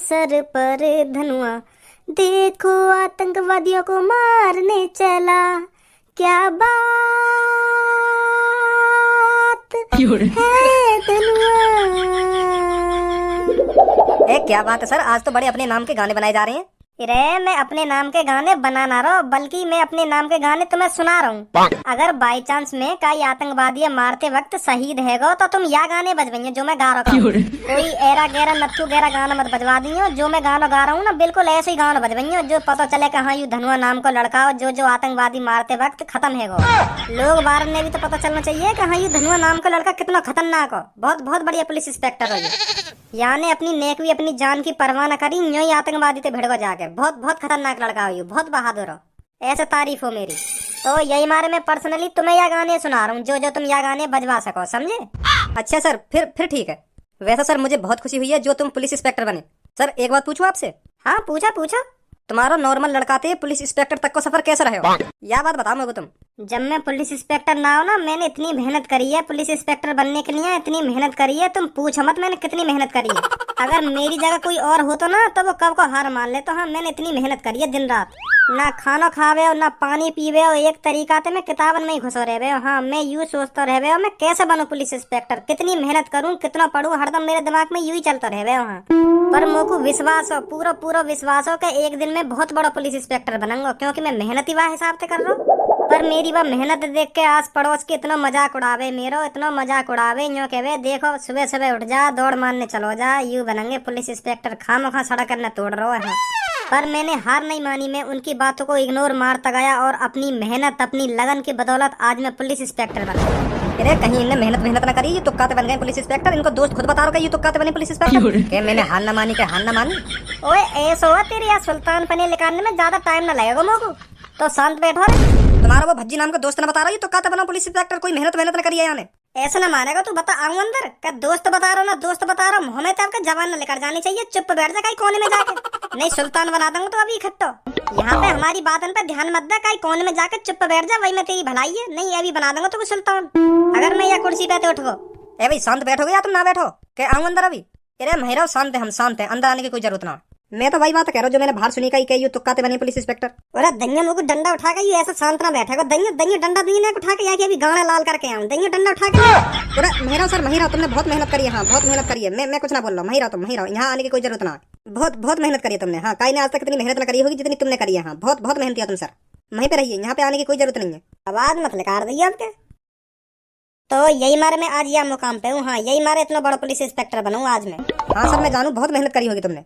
Sir पर धनुआ, देखो आतंकवादियों को मारने चला, क्या बात है धनुआ। क्या बात है सर, आज तो बड़े अपने नाम के गाने बनाए जा रहे हैं। रे मैं अपने नाम के गाने बना ना रहा, बल्कि मैं अपने नाम के गाने तुम्हें सुना रहा हूँ। अगर बाई चांस में कोई आतंकवादी मारते वक्त शहीद हैगो तो तुम या गाने बजवाइए जो मैं गा रहा हूँ। कोई एरा गैरा नत्थू गैरा गाना मत बजवा दियो। जो मैं गाना गा रहा हूँ ना, बिल्कुल ऐसे ही गाना बजवाइए जो पता चले कि हाँ यू धनुआ नाम को लड़का हो जो आतंकवादी मारते वक्त खत्म हैगो। लोग बाहर ने भी तो पता चलना चाहिए कि हाँ यू धनुआ नाम का लड़का कितना खतरनाक हो। बहुत बहुत बढ़िया पुलिस इंस्पेक्टर हो यानी अपनी नेक भी अपनी जान की परवाह न करी, यूं ही आतंकवादी ते भिड़को जाके। बहुत बहुत खतरनाक लड़का हो, बहुत बहादुर हो, ऐसे तारीफ हो मेरी। तो यही मारे मैं पर्सनली तुम्हें यह गाने सुना रहा हूँ जो तुम यह गाने बजवा सको, समझे। अच्छा सर, फिर ठीक है। वैसे सर मुझे बहुत खुशी हुई है जो तुम पुलिस इंस्पेक्टर बने। सर एक बात पूछूं आपसे? हाँ पूछा पूछा। तुम्हारा नॉर्मल लड़का थे पुलिस इंस्पेक्टर तक को सफर कैसा रहे हो, यह बात बताओ मेरे को तुम। जब मैं पुलिस इंस्पेक्टर ना हो ना, मैंने इतनी मेहनत करी है पुलिस इंस्पेक्टर बनने के लिए, इतनी मेहनत करी है तुम पूछो मत मैंने कितनी मेहनत करी है। अगर मेरी जगह कोई और हो तो ना, तो वो कब को हार मान ले। तो हाँ मैंने इतनी मेहनत करी है दिन रात, ना खाना खावे हो ना पानी पीवे हो, एक तरीका से मैं किताबन में ही घुसो रहे हो। हाँ मैं यूँ सोचता रहे हो मैं कैसे बनूं पुलिस इंस्पेक्टर, कितनी मेहनत करूं कितना पढ़ूं, हरदम मेरे दिमाग में यूं ही चलता रहे हो। हाँ पर मुझको विश्वास हो, पूरा पूरा विश्वास हो कि एक दिन में बहुत बड़ा पुलिस इंस्पेक्टर बनूंगा, क्योंकि मैं मेहनत ही वह हिसाब से कर रहा हूँ। पर मेरी वह मेहनत देख के आस पड़ोस के इतना मजाक उड़ावे, मेरो इतना मजाक उड़ावे, यूँ कहवे देखो सुबह सुबह उठ जा दौड़ मारने चलो जा, यूँ बनेंगे पुलिस इंस्पेक्टर, खामोखा सड़क करने तोड़ रहा है। पर मैंने हार नहीं मानी, मैं उनकी बातों को इग्नोर मारता गया और अपनी मेहनत अपनी लगन की बदौलत आज मैं पुलिस इंस्पेक्टर बना। अरे कहीं इनने मेहनत न करी, ये तुक्का बन गए पुलिस इंस्पेक्टर। इनको दोस्त खुद बता रहा ये तुक्का बने पुलिस इंस्पेक्टर। क्या मैंने हार न मानी क्या हार न मानी। ओए ऐसा हुआ तेरे यार सुल्तान पने निकालने में ज्यादा टाइम न लगेगा मोको, तो शांत बैठो रे। तुम्हारा वो भज्जी नाम का दोस्त न बता रहा ये तुक्का बना पुलिस इंस्पेक्टर, कोई मेहनत न करी है यानी। ऐसा ना मानेगा तू, बता आऊं अंदर क्या? दोस्त बता रहा हूँ ना, दोस्त बता रहा हूँ, हमें तो आपका जवान न लेकर जानी चाहिए। चुप बैठ जा कहीं कोने में जाके, नहीं सुल्तान बना दूंगा तो अभी इकट्ठो। यहाँ पे हमारी बातन पे ध्यान मत दे, कहीं कोने में जाकर चुप बैठ जा, वही मैं तेरी भलाई है। नहीं अभी बना दूंगा तो सुल्तान, अगर मैं यह कुर्सी पे उठ गो। ए भाई शांत बैठोगे या तुम ना बैठो? क्या आऊं अंदर अभी? अरे महिरा शांत है, हम शांत है, अंदर आने की कोई जरूरत ना। मैं तो वही बात कह रहा हूँ जो मैंने बाहर सुनी का ही तुक्का बनी पुलिस इंस्पेक्टर। अरे दैया मुझको डंडा उठा के ये ऐसा शांत ना बैठेगा। दैया दैया डंडा दीने उठा के अभी गाना लाल करके आऊं। दैया डंडा उठा के। अरे महिरा सर महिरा तुमने बहुत मेहनत करी है। हाँ बहुत मेहनत करी है, मैं कुछ ना बोल रहा हूँ। महिरा तुम महिरा यहाँ आने की कोई जरूरत ना, बहुत बहुत मेहनत करी है तुमने। हाँ कहीं ने आज तक इतनी मेहनत न करी होगी जितनी तुमने करी है। हाँ बहुत बहुत मेहनत किया तुम सर, वहीं पे रहिए, यहाँ पे आने की कोई जरूरत नहीं है। आवाज मत निकाल दी आपके। तो यही मारे मैं आज यह मुकाम पे हूँ। हाँ यही मारे इतना बड़ा पुलिस इंस्पेक्टर बनूं आज मैं। हाँ सर मैं जानू बहुत मेहनत करी होगी तुमने।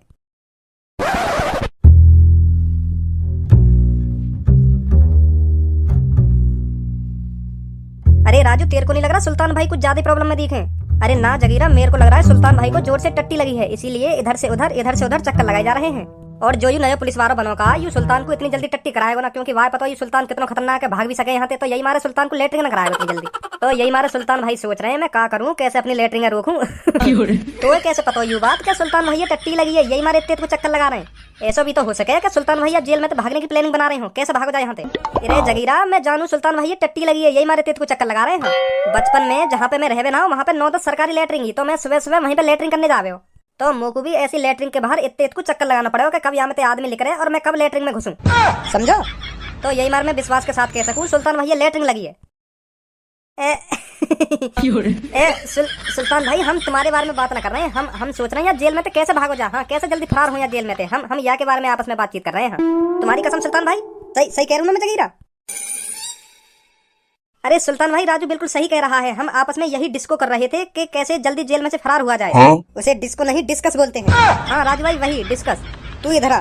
अरे राजू तेरे को नहीं लग रहा सुल्तान भाई कुछ ज्यादा प्रॉब्लम में दिखे? अरे ना जगीरा, मेरे को लग रहा है सुल्तान भाई को जोर से टट्टी लगी है, इसीलिए इधर से उधर चक्कर लगाए जा रहे हैं। और जो यू नया पुलिस वाला बनो का यू सुल्तान को इतनी जल्दी टट्टी कराएगा ना, क्योंकि वह पता यू सुल्तान कितना खतरनाक है, भाग भी सके यहाँ से। तो यही मारे सुल्तान को लेटरिंग न कराएगा इतनी जल्दी। तो यही मारे सुल्तान भाई सोच रहे हैं मैं क्या करूँ, कैसे अपनी लेटरिंग रोकूं। तो कैसे पता यू बात क्या सुल्तान भैया टट्टी लगी है, यही मारे इतने को चक्कर लगा रहे हैं। ऐसा भी तो हो सके कि सुल्तान भैया जेल में तो भागने की प्लानिंग बना रहे हो, कैसे भागो जाए यहाँ से। अरे जगीरा मैं जानू सुल्तान भैया टट्टी लगी है, यही मारे इतने को चक्कर लगा रहे हैं। बचपन में जहाँ पे मैं रहवे ना वहाँ पे 9-10 सरकारी लेटरिंग, तो मैं सुबह सुबह वहीं पे लेटरिंग करने जावे हो। तो मुझको भी ऐसी लेटरिंग के बाहर इतने को चक्कर लगाना पड़ेगा कि कब यहाँ में आदमी लिख रहे और मैं कब लेटरिंग में घुसूं, समझो। तो यही मार मैं विश्वास के साथ कह सकूं सुल्तान भैया लेटरिंग लगी है। सुल्तान भाई हम तुम्हारे बारे में बात ना कर रहे हैं, हम सोच रहे हैं जेल में तो कैसे भागो जा। हाँ कैसे जल्दी फरार हो या जेल में थे हम यहाँ के बारे में आपस में बातचीत कर रहे हैं। तुम्हारी कसम सुल्तान भाई सही सही कह रहा हूँ मैं जगीरा। अरे सुल्तान भाई राजू बिल्कुल सही कह रहा है, हम आपस में यही डिस्को कर रहे थे कि कैसे जल्दी जेल में से फरार हुआ जाए। हाँ? उसे डिस्को नहीं डिस्कस बोलते हैं। हाँ राजू भाई वही डिस्कस। तू इधर आ,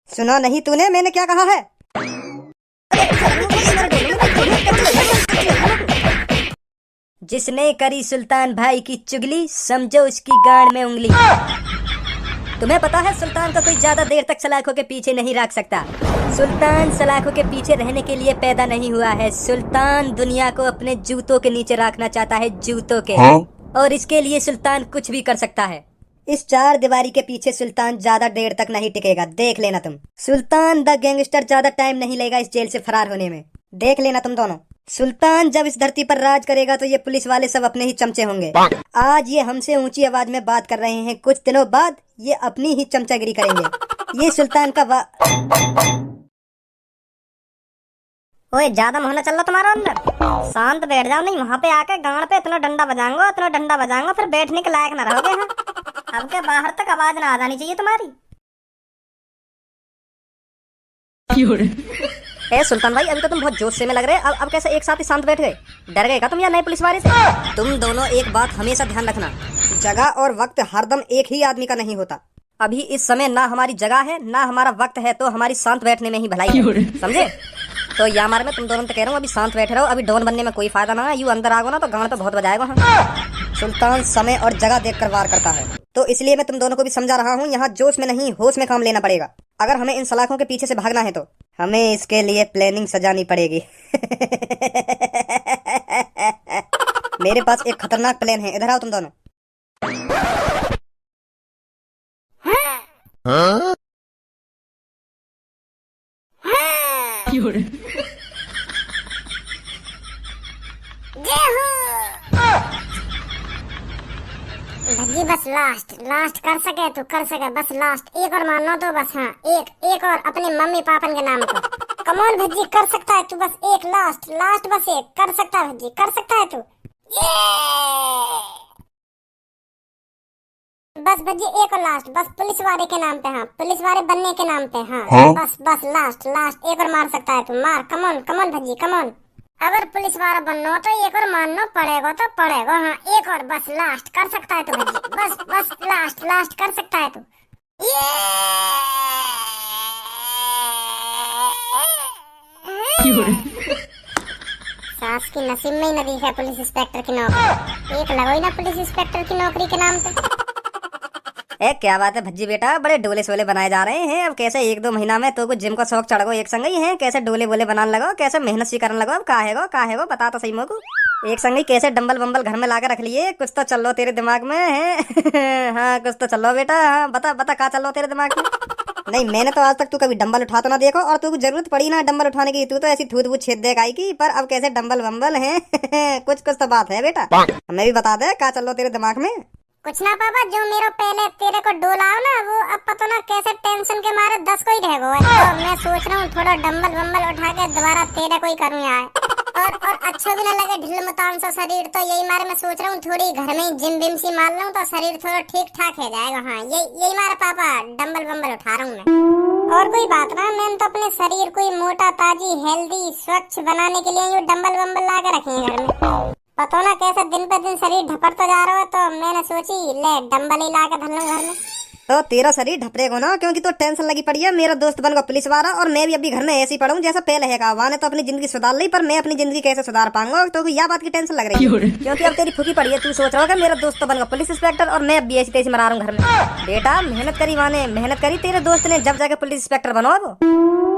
सुना नहीं तूने मैंने क्या कहा है? जिसने करी सुल्तान भाई की चुगली समझो उसकी गांड में उंगली। तुम्हें पता है सुल्तान को कोई ज्यादा देर तक सलाखों के पीछे नहीं रख सकता। सुल्तान सलाखों के पीछे रहने के लिए पैदा नहीं हुआ है, सुल्तान दुनिया को अपने जूतों के नीचे रखना चाहता है, जूतों के। हाँ? और इसके लिए सुल्तान कुछ भी कर सकता है। इस चार दीवारी के पीछे सुल्तान ज्यादा देर तक नहीं टिकेगा, देख लेना तुम। सुल्तान द गैंगस्टर ज्यादा टाइम नहीं लेगा इस जेल से फरार होने में, देख लेना तुम दोनों। सुल्तान जब इस धरती पर राज करेगा तो ये पुलिस वाले सब अपने ही चमचे होंगे। आज ये हमसे ऊंची आवाज में बात कर रहे हैं, कुछ दिनों बाद ये अपनी ही चमचागिरी करेंगे। ये सुल्तान का ओए ज्यादा मोहना चल रहा तुम्हारा अंदर, शांत बैठ जाओ, नहीं वहाँ पे आके गांड पे इतना डंडा बजाऊंगा फिर बैठने के लायक ना रहोगे। हाँ अब के बाहर तक आवाज ना आ जानी चाहिए तुम्हारी। ए सुल्तान भाई, अभी तो तुम बहुत जोश से में लग रहे। अब कैसे एक साथ ही शांत बैठ गए? डर गए क्या तुम या नए पुलिस वाले से? तुम दोनों एक बात हमेशा ध्यान रखना, जगह और वक्त हरदम एक ही आदमी का नहीं होता। अभी इस समय ना हमारी जगह है ना हमारा वक्त है, तो हमारी शांत बैठने में ही भलाई है, समझे? तो यामार में तुम दोनों तो कह रहा हूँ अभी शांत बैठे रहो, अभी डॉन बनने में कोई फायदा ना है। यू अंदर आगो ना तो गांड पे बहुत बजाएगा। हाँ। सुल्तान समय और जगह देखकर वार करता है, तो इसलिए मैं तुम दोनों को भी समझा रहा हूँ, यहाँ जोश में नहीं होश में काम लेना पड़ेगा। अगर हमें इन सलाखों के पीछे से भागना है तो हमें इसके लिए प्लानिंग सजानी पड़ेगी। मेरे पास एक खतरनाक प्लान है, इधर आओ तुम दोनों। हाँ? भज्जी बस लास्ट कर सके तो कर सके, बस लास्ट एक और मानो तो बस। हाँ एक और अपने मम्मी पापन के नाम को। कमॉन भज्जी कर सकता है तू, बस एक लास्ट बस एक कर सकता है भज्जी, कर सकता है तू। बस भज्जी एक और लास्ट, बस पुलिस वाले के नाम पे। हाँ पुलिस वाले बनने के नाम पे। हाँ बस लास्ट एक और मार सकता है तू, मार। Come on Bhajji come on. अगर पुलिस वाला बनना तो एक और मानना पड़ेगा तो पड़ेगा। हाँ एक और बस लास्ट कर सकता है तू भज्जी, बस लास्ट कर सकता है तू। सास की नसीब में ही नहीं है पुलिस इंस्पेक्टर की नौकरी, एक लगो ही ना पुलिस इंस्पेक्टर की नौकरी के नाम पे। ए क्या बात है भज्जी बेटा, बड़े डोले सोले बनाए जा रहे हैं। अब कैसे 1-2 महीना में तो कुछ जिम का शौक चढ़ गो एक संग ही है, कैसे डोले बोले बनाने लगो, कैसे मेहनत सी करने लगो। अब का है बता तो सही मोको। एक संग ही कैसे डंबल बम्बल घर में लाकर रख लिए, कुछ तो चल लो तेरे दिमाग में है। हाँ कुछ तो चल लो बेटा। हाँ बता का चल लो तेरे दिमाग में। नहीं मैंने तो आज तक तू कभी डंबल उठा तो ना देखो, और तू जरूरत पड़ी ना डंबल उठाने की, तू तो ऐसी थूत छेद दे गाई की। पर अब कैसे डंबल बम्बल है। कुछ तो बात है बेटा, हमें भी बता दे का चल लो तेरे दिमाग में। कुछ ना पापा, जो मेरे पहले तेरे को डोलाओ ना, वो अब पता ना कैसे टेंशन के मारे 10 को ही रह गए। तो मैं सोच रहा हूँ थोड़ा डंबल वंबल उठा के दोबारा तेरे को ही करूँ यार, और अच्छा भी ना लगे ढिल मतान सा शरीर। तो यही मारे मैं सोच रहा हूँ थोड़ी घर में जिम बिम सी मार लूँ तो शरीर थोड़ा ठीक ठाक हो जाएगा। हाँ यही मारे पापा डंबल वंबल उठा रहा हूँ मैं। और कोई बात ना, मैंने तो अपने शरीर को मोटा ताजी हेल्दी स्वच्छ बनाने के लिए ये डंबल वंबल ला के रखे हैं घर में। पता ना कैसे दिन पे दिन शरीर ढपड़ता जा रहा है, तो मैंने सोची ले डंबल ही ला के धर लूं घर में। तो तेरा शरीर ढपरेगा ना, क्योंकि तो टेंशन लगी पड़ी है। मेरा दोस्त बन गया पुलिस वाला, और मैं भी अभी घर में ऐसे ही पढ़ूं जैसा पहले है। वहाँ ने तो अपनी जिंदगी सुधार ली, पर मैं अपनी जिंदगी कैसे सुधार पाऊंगा, तो यह बात की टेंशन लग रही है। क्योंकि अब तेरी फुकी पड़ी है, तू सोच रहा होगा मेरा दोस्त तो बन गया पुलिस इंस्पेक्टर और मैं अब ऐसी तैसी मरा रहा हूँ घर में। बेटा मेहनत करी, माने मेहनत करी तेरे दोस्त ने, जब जाके पुलिस इंस्पेक्टर बनो। वो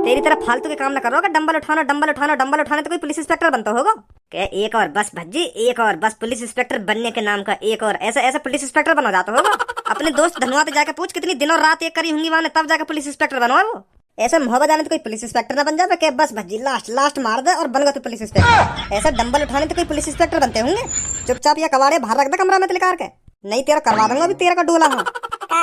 तेरी तरह फालतू के काम ना करो, डंबल उठाने तो कोई पुलिस इंस्पेक्टर बनता होगा क्या? एक और बस भज्जी, एक और बस पुलिस इंस्पेक्टर बनने के नाम का एक और ऐसा पुलिस इंस्पेक्टर बना जाता होगा। अपने दोस्त धनवा जाके पूछ कितनी दिनों रात एक करी होंगी वहां, तब जाके पुलिस इंस्पेक्टर बनो है वो। ऐसा मोहब्बत जाने तो कोई पुलिस इंस्पेक्टर ना बन जाता क्या? बस भज्जी लास्ट मार दे और बन गया तो पुलिस इंस्पेक्टर। ऐसा डंबल उठाने तो कोई पुलिस इंस्पेक्टर बनते होंगे। चुपचाप या कबाड़े बाहर रख दे कमरा में तिलकार के, नहीं तेरा करवा दूंगा अभी तेरा का डोला। हाँ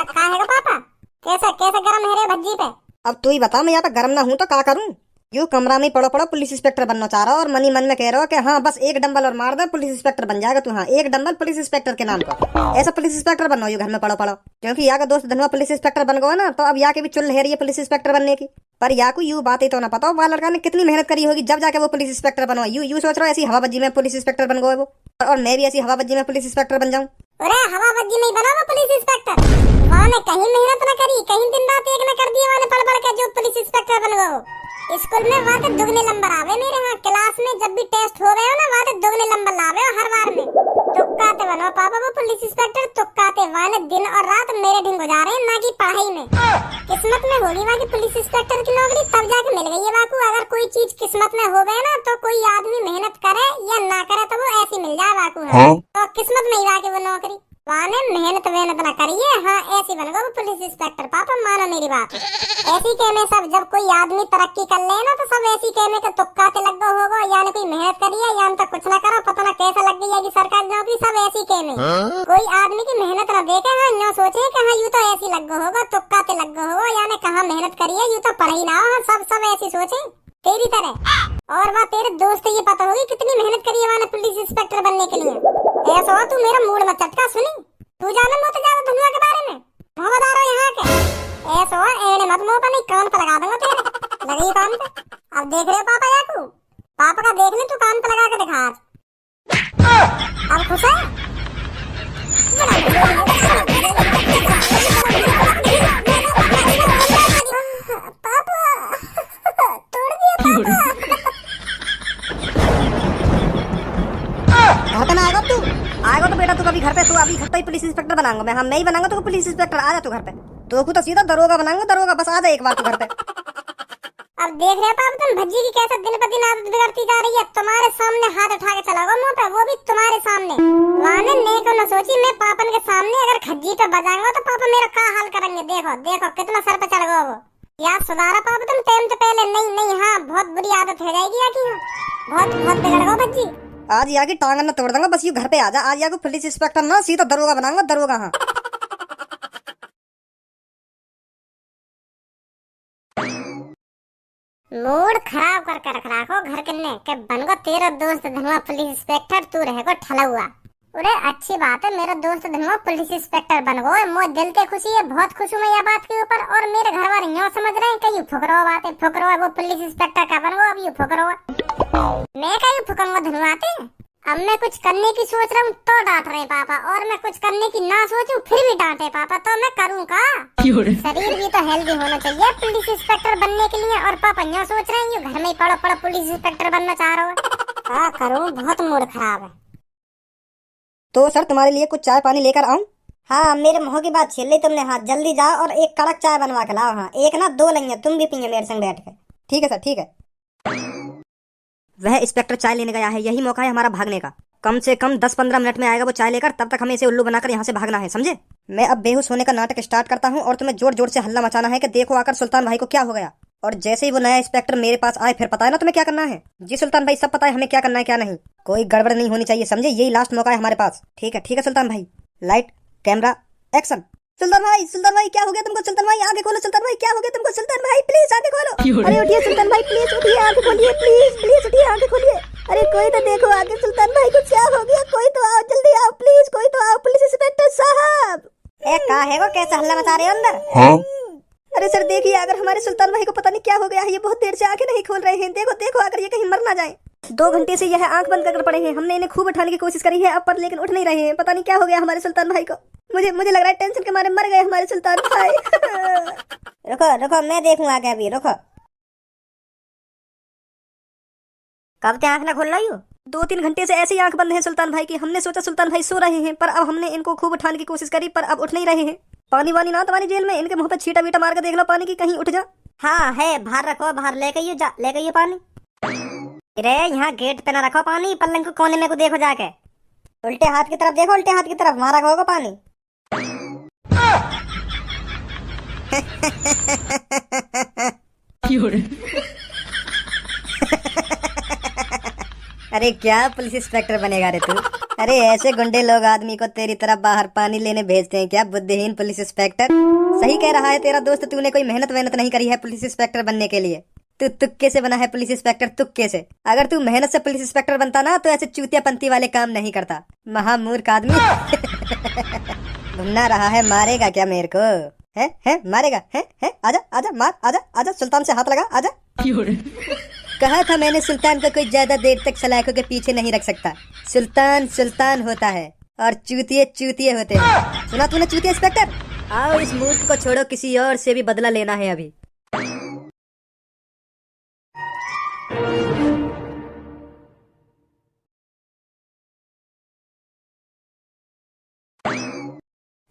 का है पापा, कैसे गरम है रे भज्जी पे? अब तू ही बता, मैं यहाँ पे गर्म ना हूँ तो क्या करूँ? यू कमरा में पड़ो पुलिस इंस्पेक्टर बनना चाह रहा हो, और मनी मन में कह रहा हो कि हाँ बस एक डंबल और मार दे पुलिस इंस्पेक्टर बन जाएगा तू। हाँ एक डंबल पुलिस इंस्पेक्टर के नाम का, ऐसा पुलिस इंस्पेक्टर बनना यू घर में पड़ो। क्योंकि यहाँ का दोस्त धनवा पुलिस इंस्पेक्टर बन गया ना, तो अब यहाँ के भी चुल रही है पुलिस इंस्पेक्टर बनने की। पर यहाँ को यू बात ही तो ना पता, वह लड़का ने कितनी मेहनत करी होगी जब जाके वो पुलिस इंस्पेक्टर बनवा। यू सोच रहा है ऐसी हवाबाजी में पुलिस इंस्पेक्टर बन गए वो, और मैं भी ऐसी हवाबाजी में पुलिस इंस्पेक्टर बन जाऊँ। अरे हवाबाजी में बना वो पुलिस इंस्पेक्टर, वहाँ ने कहीं मेहनत न करी, कहीं दिन रात एक न कर दिया, वहाँ ने पढ़ के जो पुलिस इंस्पेक्टर बन गए। स्कूल में वहाँ दुगने नंबर आवे मेरे। हाँ क्लास में जब भी टेस्ट हो गए हो ना, वहाँ दुगने नंबर लावे हर बार में। तुक्काते बनो पापा वो पुलिस इंस्पेक्टर, तुक्काते वहाँ दिन और रात मेरे दिन गुजारे, ना कि पढ़ाई में। किस्मत में होगी वहाँ की पुलिस इंस्पेक्टर की नौकरी, तब जाके मिल गई है बाकू। अगर कोई चीज किस्मत में हो गए ना, तो कोई आदमी मेहनत करे या ना करे तो वो ऐसी मिल जाए बाकू। तो किस्मत में ही बाकी वो नौकरी। वाने मेहनत ना करिए। हाँ ऐसी बनोगे पुलिस इंस्पेक्टर। पापा मानो मेरी बात। ऐसी कहने सब जब कोई आदमी तरक्की कर ले ना तो सब ऐसी कहने का तुक्का के लग गो होगा, यानी कोई मेहनत करिए या तो कुछ ना करो, पता ना कैसा लग गई है सरकारी नौकरी। सब ऐसी कहने कोई आदमी की मेहनत ना देखे। हाँ यूँ सोचे कि हाँ यूँ तो ऐसी लग गो होगा, तुक्का के लग गो होगा, यानी कहाँ मेहनत करिए, यूँ तो पढ़ ही ना हो। सब ऐसी सोचे तेरी तरह। और वह तेरे दोस्त ये पता होगी कितनी मेहनत करी है मैंने पुलिस इंस्पेक्टर बनने के लिए। ऐसा हो तू मेरा मूड मत चटका। सुनी तू जाना मत ज्यादा धुनुआ के बारे में, भवदार हो यहाँ के। ऐसा हो एने मत मुंह पर नहीं, कान पर लगा दूंगा तेरे। लगी कान पे। अब देख रहे हो पापा याकू, पापा का देख ले तू कान पे लगा के दिखा आज। अब खुश है पापा, तोड़ दिया पापा। ना आएगा तू, आएगा तो बेटा तू कभी घर पे, तू अभी घर पे ही पुलिस इंस्पेक्टर बनाऊंगा मैं। हम मैं ही बनाऊंगा तो पुलिस इंस्पेक्टर। आ जा तू घर पे, तो को तो सीधा दरोगा बनाऊंगा, दरोगा। बस आ जा एक बार तू घर पे। अब देख रहे हो पापा तुम भज्जी की कैसे दिन ब दिन आदत बिगड़ती जा रही है। तुम्हारे सामने हाथ उठा के चलाओगे मुंह पे, वो भी तुम्हारे सामने। वाने ने को न सोची मैं पापन के सामने अगर खज्जी पे बजाऊंगा तो पापा मेरा क्या हाल करेंगे। देखो देखो कितना सर पे चढ़ गया वो। याद सुधारा पापा तुम टाइम से पहले। नहीं हाँ बहुत बुरी आदत हो जाएगी याकी। बहुत बहुत बिगड़ गो भज्जी। आज यहाँ की टांग न तोड़ दूंगा, बस यू घर पे आ जा। आज यहाँ को पुलिस इंस्पेक्टर ना सीधा दरोगा बनाऊंगा, दरोगा। हाँ मूड खराब करके रख रखो घर के ने के बनगो तेरा दोस्त धनुआ पुलिस इंस्पेक्टर, तू रहेगो ठला हुआ। अरे अच्छी बात है मेरा दोस्त धनुआ पुलिस इंस्पेक्टर बनगो। मोर दिल के खुशी है, बहुत खुश हूँ मैं यह बात के ऊपर। और मेरे घर वाले यूँ समझ रहे हैं कि यू फुकरो बात है, फुकरो है वो पुलिस इंस्पेक्टर का बनगो। अब यू फुकरो मैं क्या यू फुकंगा धनुआते। अब मैं कुछ करने की सोच रहा हूँ तो डांट रहे पापा, और मैं कुछ करने की ना सोचूं फिर भी डांटे पापा, तो मैं करूँ का। शरीर भी तो हेल्दी होना चाहिए पुलिस इंस्पेक्टर बनने के लिए। और पापा यहाँ सोच रहे हैं ये घर में ही पड़ो पड़ो पुलिस इंस्पेक्टर बनना चाह रहे हो। क्या करूँ, बहुत मूड खराब है। तो सर तुम्हारे लिए कुछ चाय पानी लेकर आऊं? हाँ मेरे मुँह की बात छीन ली तुमने। हाँ जल्दी जाओ और एक कड़क चाय बनवा के लाओ। हाँ एक ना दो लेंगे, तुम भी पिए मेरे संग बैठ के। ठीक है सर, ठीक है। वह इंस्पेक्टर चाय लेने गया है, यही मौका है हमारा भागने का। कम से कम 10-15 मिनट में आएगा वो चाय लेकर, तब तक हमें इसे उल्लू बनाकर यहाँ से भागना है, समझे? मैं अब बेहोश होने का नाटक स्टार्ट करता हूँ और तुम्हें जोर जोर से हल्ला मचाना है कि देखो आकर सुल्तान भाई को क्या हो गया। और जैसे ही वो नया इंस्पेक्टर मेरे पास आए फिर पता है ना तुम्हें क्या करना है। जी सुल्तान भाई सब पता है हमें क्या करना है क्या नहीं। कोई गड़बड़ नहीं होनी चाहिए, समझे? यही लास्ट मौका है हमारे पास। ठीक है सुल्तान भाई। Light camera action. सुल्तान भाई क्या हो गया तुमको? सुल्तान भाई आगे खोलो। सुल्तान भाई क्या हो गया तुमको? सुल्तान भाई प्लीज आगे खोलो। अरे उठिए सुल्तान भाई, प्लीज उठिए, आगे खोलिए, प्लीज उठिए, आगे खोलिए। अरे कोई तो देखो आगे, सुल्तान भाई को क्या हो गया? कोई तो आओ, जल्दी आओ प्लीज, कोई तो आओ। पुलिस इंस्पेक्टर साहब का है वो कैसे हल्ला मचा रहे हो अंदर? हाँ अरे सर देखिए, अगर हमारे सुल्तान भाई को पता नहीं क्या हो गया है, ये बहुत देर से आंखें नहीं खोल रहे हैं। देखो अगर ये कहीं मर ना जाए। 2 घंटे से यह आंख बंद कर पड़े हैं। हमने इन्हें खूब उठाने की कोशिश करी है अब पर, लेकिन उठ नहीं रहे हैं। पता नहीं क्या हो गया हमारे सुल्तान भाई को। मुझे लग रहा है टेंशन के मारे मर गए हमारे सुल्तान भाई। रुको मैं देखूंगा आगे। अभी रुको, कब से आंख ना खोल रही हो? 2-3 घंटे से ऐसी आंख बंद है सुल्तान भाई की। हमने सोचा सुल्तान भाई सो रहे हैं, पर अब हमने इनको खूब उठाने की कोशिश करी पर अब उठ नहीं रहे हैं। पानी वानी ना तुम्हारी जेल में? इनके मुंह पे छींटा बीटा मार के देख लो पानी की, कहीं उठ जा। हाँ है, बाहर रखो, बाहर लेके ये पानी। अरे यहाँ गेट पे ना रखो पानी, पलंग को कोने में को देखो जाके। उल्टे हाथ की तरफ देखो, उल्टे हाथ की तरफ, वहां रखोगे पानी। अरे क्या पुलिस इंस्पेक्टर बनेगा रे तू? अरे ऐसे गुंडे लोग आदमी को तेरी तरफ बाहर पानी लेने भेजते हैं क्या, बुद्धिहीन पुलिस इंस्पेक्टर? सही कह रहा है तेरा दोस्त, तूने कोई मेहनत नहीं करी है पुलिस इंस्पेक्टर बनने के लिए। तू तुक्के से बना है पुलिस इंस्पेक्टर, तुक्के से। अगर तू मेहनत से पुलिस इंस्पेक्टर बनता ना तो ऐसे चूतियापंती वाले काम नहीं करता। महामूर्ख आदमी। घूमना रहा है, मारेगा क्या मेरे को? है मारेगा? है आजा मार, आजा सुल्तान से हाथ लगा, आजा। कहा था मैंने सुल्तान को कोई ज्यादा देर तक सलाखों के पीछे नहीं रख सकता। सुल्तान होता है और चूतिए होते हैं। सुना तूने चूतिया इंस्पेक्टर? आओ इस मूर्ख को छोड़ो, किसी और से भी बदला लेना है अभी।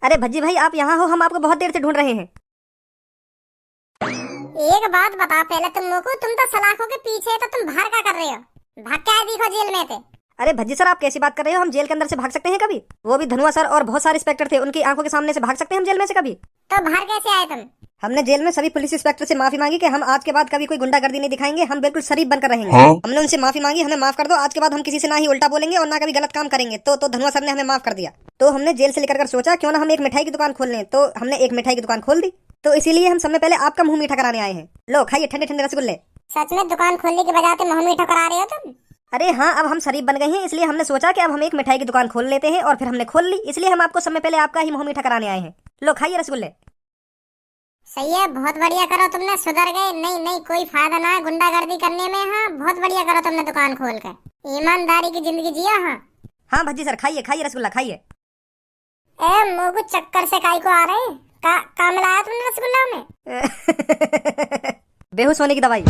अरे भज्जी भाई आप यहाँ हो, हम आपको बहुत देर से ढूंढ रहे हैं। एक बात बता पहले तुम लोगों को, तुम तो सलाखों के पीछे तो तुम बाहर क्या कर रहे हो? भाग क्या दिखो जेल में थे? अरे भज्जी सर, आप कैसी बात कर रहे हो? हम जेल के अंदर से भाग सकते हैं कभी? वो भी धनुआ सर और बहुत सारे इंस्पेक्टर थे, उनकी आंखों के सामने से भाग सकते हैं हम जेल में से कभी? तो बाहर कैसे आए तुम? हमने जेल में सभी पुलिस इंस्पेक्टर से माफी मांगी कि हम आज के बाद कभी कोई गुंडागर्दी नहीं दिखाएंगे, हम बिल्कुल शरीफ बनकर रहेंगे। हमने उनसे माफी मांगी, हमें माफ कर दो, आज के बाद हम किसी से ना ही उल्टा बोलेंगे और ना कभी गलत काम करेंगे। तो धनुआ सर ने हमें माफ कर दिया। तो हमने जेल से लेकर सोचा क्यों ना हम एक मिठाई की दुकान खोल लें, तो हमने एक मिठाई की दुकान खोल दी। तो इसीलिए हम सब में पहले आपका मुंह मीठा कराने आए हैं। लो खाइए ठंडे ठंडे रसगुल्ले। सच में दुकान खोलने के बजाय मुंह मीठा करा रहे हो तुम? अरे हाँ, अब हम शरीफ बन गए हैं, इसलिए हमने सोचा कि अब हम एक मिठाई की दुकान खोल लेते हैं, और फिर हमने खोल ली। इसलिए हम आपको सब में पहले आपका ही मुंह मीठा कराने आए हैं। लो खाइए रसगुल्ले। सही है, बहुत बढ़िया करो तुमने, सुधर गए। नहीं नहीं, कोई फायदा ना है गुंडागर्दी करने में। हाँ, बहुत बढ़िया करो तुमने दुकान खोल कर, ईमानदारी की जिंदगी जिया। हाँ हाँ भज्जी सर, खाइए खाइए रसगुल्ला खाइए। ए मोगू, चक्कर से काई को आ रहे? का मिलाया तुमने रसगुल्ला में? बेहोश होने की दवाई।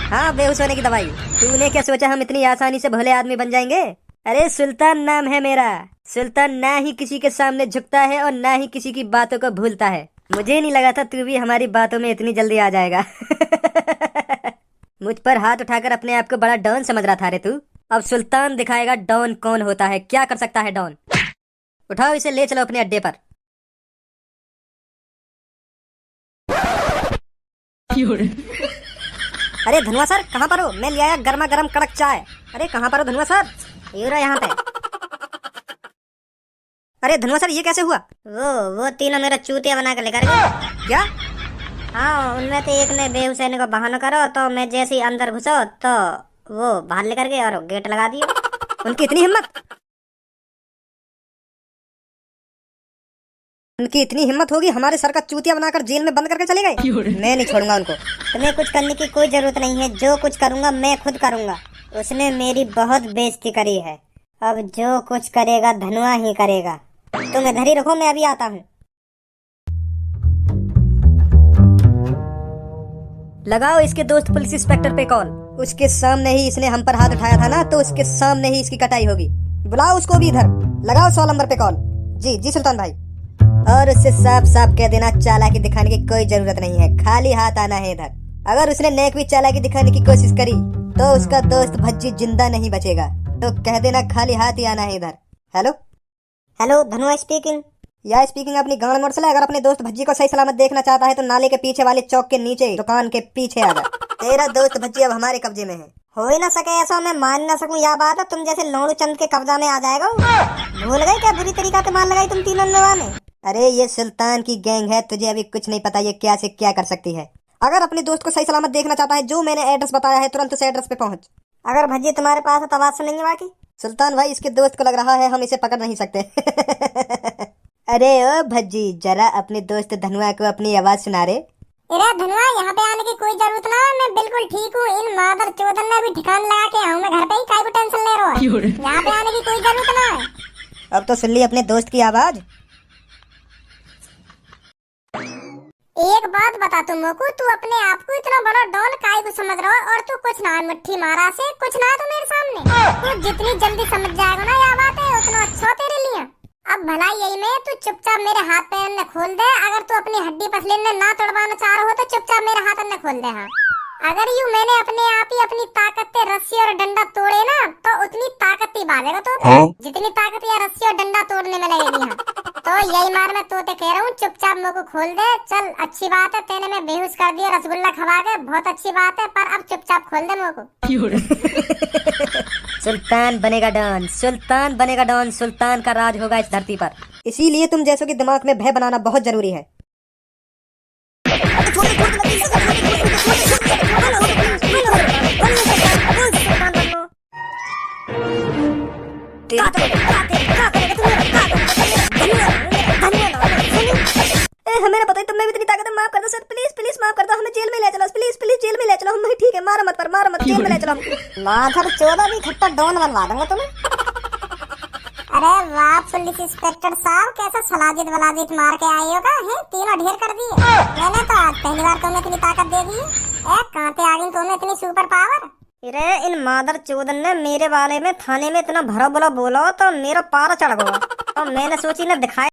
हाँ, बेहोश होने की दवाई। तूने क्या सोचा हम इतनी आसानी से भले आदमी बन जाएंगे? अरे सुल्तान नाम है मेरा। सुल्तान ना ही किसी के सामने झुकता है और ना ही किसी की बातों को भूलता है। मुझे नहीं लगा था तू भी हमारी बातों में इतनी जल्दी आ जाएगा। मुझ पर हाथ उठाकर अपने आप को बड़ा डॉन समझ रहा था रे तू। अब सुल्तान दिखाएगा डॉन कौन होता है, क्या कर सकता है डॉन। उठाओ इसे, ले चलो अपने अड्डे पर। अरे धनुआ सर, कहाँ पर हो? मैं ले आया गर्मा गर्म कड़क चाय। अरे कहाँ पर हो धनुआ सर? ये रहा यहाँ पे। अरे धनुआ सर, ये कैसे हुआ? वो तीनों मेरा चूतिया बना के लेकर गए। क्या? हाँ, उनमें से एक ने बेहुसैनी को बहाना करो, तो मैं जैसे ही अंदर घुसो तो वो बाहर लेकर गए और गेट लगा दिया। उनकी इतनी हिम्मत! उनकी इतनी हिम्मत होगी हमारे सर का चूतिया बनाकर जेल में बंद करके चले गए। मैं नहीं छोड़ूंगा उनको। तुम्हें कुछ करने की कोई जरूरत नहीं है, जो कुछ करूंगा मैं खुद करूंगा। उसने मेरी बहुत बेइज्जती करी है, अब जो कुछ करेगा धनुआ ही करेगा। तुम इधर ही रखो, मैं अभी आता हूँ। लगाओ इसके दोस्त पुलिस इंस्पेक्टर पे कॉल। उसके सामने ही इसने हम पर हाथ उठाया था ना, तो उसके सामने ही इसकी कटाई होगी। बुलाओ उसको भी इधर। लगाओ 100 नंबर पे कॉल। जी जी सुल्तान भाई। और उससे साफ साफ कह देना चालाकी दिखाने की कोई जरूरत नहीं है, खाली हाथ आना है इधर। अगर उसने नेक भी चालाकी दिखाने की कोशिश करी तो उसका दोस्त भज्जी जिंदा नहीं बचेगा, तो कह देना खाली हाथ ही आना है इधर। Hello hello, Dhanua speaking. या स्पीकिंग अपनी गांड मोड़ से। अगर अपने दोस्त भज्जी को सही सलामत देखना चाहता है तो नाले के पीछे वाले चौक के नीचे दुकान के पीछे आ जा। तेरा दोस्त भज्जी अब हमारे कब्जे में है। हो ही ना सके ऐसा, मैं मान ना सकूं, या बात है तुम जैसे लोड़ू चंद के कब्जा में आ जाएगा। भूल गए क्या बुरी तरीका से मार लगाई तुम तीनों ने? अरे ये सुल्तान की गैंग है, तुझे अभी कुछ नहीं पता ये क्या से क्या कर सकती है। अगर अपने दोस्त को सही सलामत देखना चाहता है, जो मैंने एड्रेस बताया है तुरंत उस एड्रेस पे पहुंच। अगर भज्जी तुम्हारे पास है तो बात सुनेंगे बाकी। सुल्तान भाई, इसके दोस्त को लग रहा है हम इसे पकड़ नहीं सकते। अरे ओ भज्जी, जरा अपने दोस्त धनुआ को अपनी आवाज सुना रे। अरे धनुआ, यहाँ पे आने की कोई जरूरत ना है, मैं बिल्कुल ठीक हूँ। इन मादर चोदन ने भी ठिकाना लगा के आऊँ मैं घर पे ही, काय को टेंशन ले रहा है। यहाँ पे आने की कोई जरूरत ना है। अब तो सुन ली अपने दोस्त की आवाज। एक बात बता तू मोकू, तू अपने आप को इतना बड़ा डॉन काय को समझ रहा है? और तू कुछ ना मुट्ठी मारा से कुछ ना तो मेरे सामने। तू जितनी जल्दी समझ जाएगा ना यह बात है, उतना अच्छा तेरे लिए। अब भला यही में तू चुपचाप मेरे हाथ पैर ने खोल दे। अगर तू अपनी हड्डी पसली ने ना तोड़वाना चाह रहा हो तो चुपचाप मेरे हाथ ने खोल दे। हाँ, अगर यूं मैंने अपने आप ही अपनी ताकत से रस्सी और डंडा तोड़े ना, तो उतनी ताकत ही बांधेगा तो जितनी ताकत या रस्सी और डंडा तोड़ने में लगेगी। हाँ, तो यही मार मैं तोते कह रहा हूँ, चुपचाप मेरे को खोल दे। चल, अच्छी बात है, तेने मैं बेहोश कर दिया रसगुल्ला खवा के, बहुत अच्छी बात है, पर अब चुपचाप खोल दे मेरे को। सुल्तान बनेगा डॉन, सुल्तान बनेगा डॉन, सुल्तान का राज होगा इस धरती पर। इसीलिए तुम जैसों के दिमाग में भय बनाना बहुत जरूरी है। हमें पता है तुम में भी इतनी ताकत है, माफ कर दो सर, प्लीज प्लीज माफ कर दो, हमें जेल में ले चलो, प्लीज प्लीज जेल में ले चलो। हम ठीक है, मारो मत पर, मारो मत, जेल में ले चलो हमको। माधर 14 भी खट्टा डॉन बनवा दूंगा तुम्हें। अरे वाह पुलिस इंस्पेक्टर साहब, कैसा सलाजित वलाजित मार के आए हो का है? तीनों ढेर कर दिए। मैंने तो आज पहली बार तुम्हें इतनी ताकत दे दी है। कहां से आ गई तुम्हें इतनी सुपर पावर? अरे इन मादर चोदन ने मेरे बारे में थाने में इतना भरा बोला तो मेरा पारा चढ़ गया, और मैंने सोची ना दिखाया